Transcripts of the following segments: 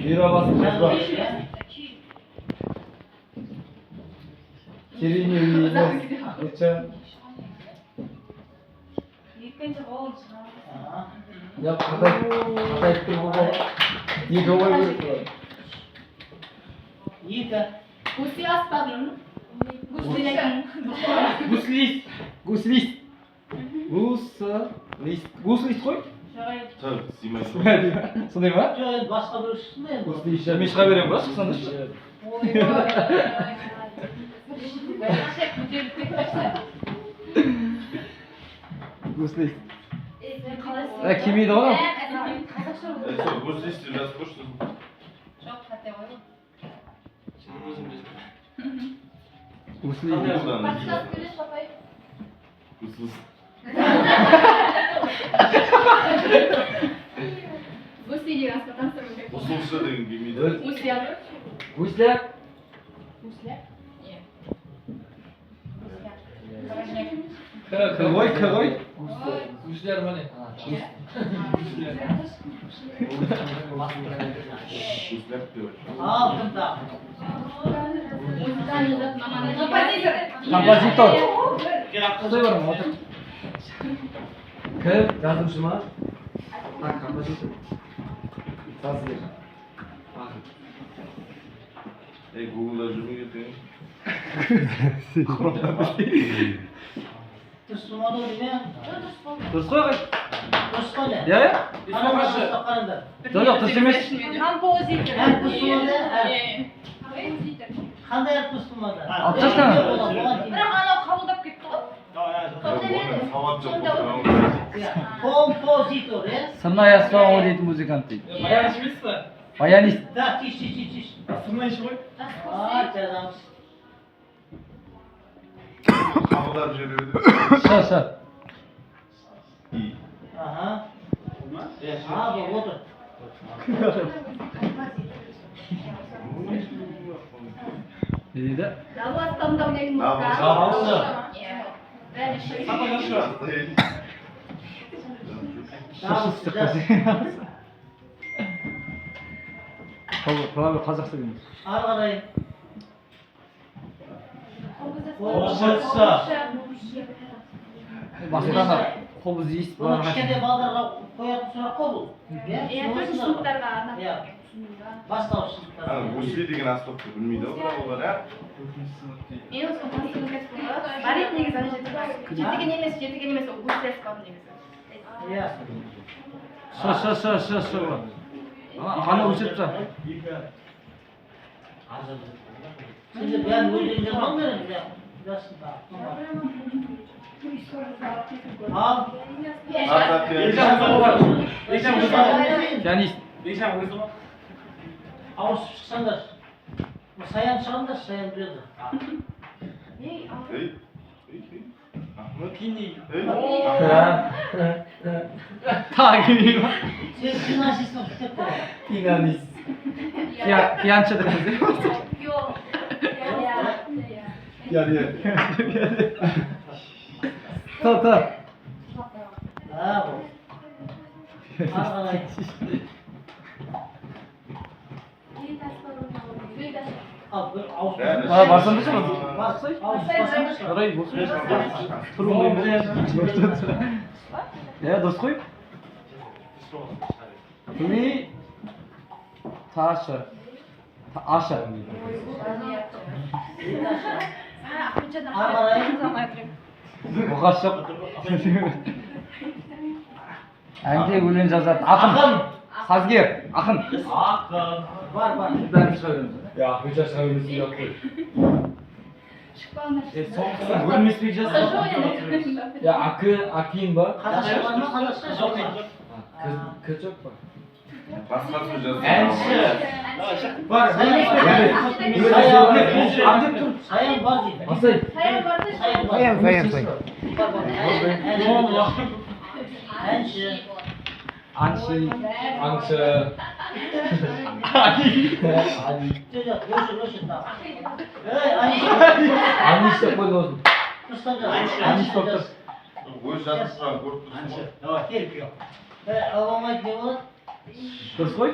Bira basın var. Kirini yiyeceğiz. Geçen. Ya kadar ettim baba. İyi doğru böyle. İyi de. Gusi aspadın. Gusi. Guslis. Guslis. Guslis koy. Tabii, simayı. Сондай ма? Жоқ, басқа бір ішінде енді. Guslis. Мен шыға беремін ба шықсаңыз? Guslis. Келмейді ғой. Осы істе жазып қойшы. Жоқ, қате ғой. Guslis. Подсказ береш, папай? Гуси деген аспадан сұрым. Ұсылшы деген келмейді. Гусляк. Гусляк. Гусляк? Нет. Кыргой, кыргой. Guslar mana. Көзләп деп. Алтында. Музыкальный зат маманы. Композитор. Композитор. Құдай бар ма? Отыр. Кім? Жазушы ма? Композитор. Жазушы. Гуглда жүрмей кеткен. Тұсымады деме. Дұрыс қой ағай? Дұрыс қой не? Иә? Қараңдар. Жоқ, дұрыс емес. Композитор. Әр тұсымады, әр. Композитор. Қандай әр тұсымады? Алып тастаңыз. Бірақ анау қабылдап кетті ғой. Сауат жоқ. Композитор, е? Сырнай аспан ойлайтын музыкант дейді. Баяныш емес па? Баянист. Да, тиш. Сырнайшы ғой. Жазамыз. Қабылдап жібереді. Ша. Аха. Бұл отыр. Не дейді? Давай таңдау деген музыка. Қазақша дейміз. Ары қарай. Басқаны қобыз естіп Бұл кішкентай балдарға қоятын сұрақ қой бұл. Төртінші сыныптарға арнап. Иә. Бастауыш сыныптарға. Гусли деген аспапты білмейді ғой, бірақ олар ә? Мен осы консервативный кәсіпорын бар еді негізі ана жерде. Жетіген емес, ол гусли аспабы негізі. Иә. Ша. Ана өшіріп тұр. Сендер бәрін өлеңдер маңдар. Ал. Пианист. Ауысып шықсаңдар. Саян шығыңдар, саян біледі. Ей. Ахмет. Кини. Тағы ма? Сен финансист болып кетіп тұр. Пианист. Пианшы дегенде. Жоқ. Та. Бұл. Ары қарай. Ал, бір ауысып. Барсам да шығады. Ауысып шығады. Жарайды, дұрыс қой. Туи Таша. Аша. Ары қарай. Бұғаш жоқ. Әнге өлең жазатын. Ақын. Сазгер. Ақын. Бар. Бәрін шыға береміз. Я, ақынша шыға бермесін жоқ қой. Шықпаңдар. Өлмеспей жазсын. Я, акин ба? Қазақша бар ма? Қазақша жоқ дейді. К жоқ па? Басқа сөз жазып. Әнші. Бар. Саян бар дейді. Асай. Саян барды. Саян. Әнші. Аңшы. Аңшы. Өшір. Аңшы деп қойды өзін. Әнші болып тұр. Өз жазып тұрған көріп тұрсың ғой. Давай, кел. Болмайды не болады? Дұрыс қой?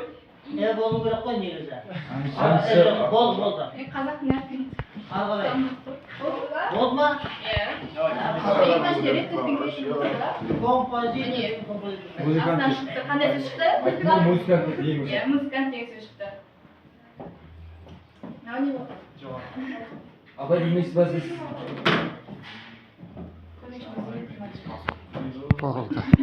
Болу керек қой негізі. Әнші. Болды. қазақтың әрпін Ары қарай. Болды ма? иә Композитор. астынан шықты қандай сөз шықты Музыкант ең иә музыкант деген сөз шықты мынау не болды абай білмейсіз ба сіз? көмекші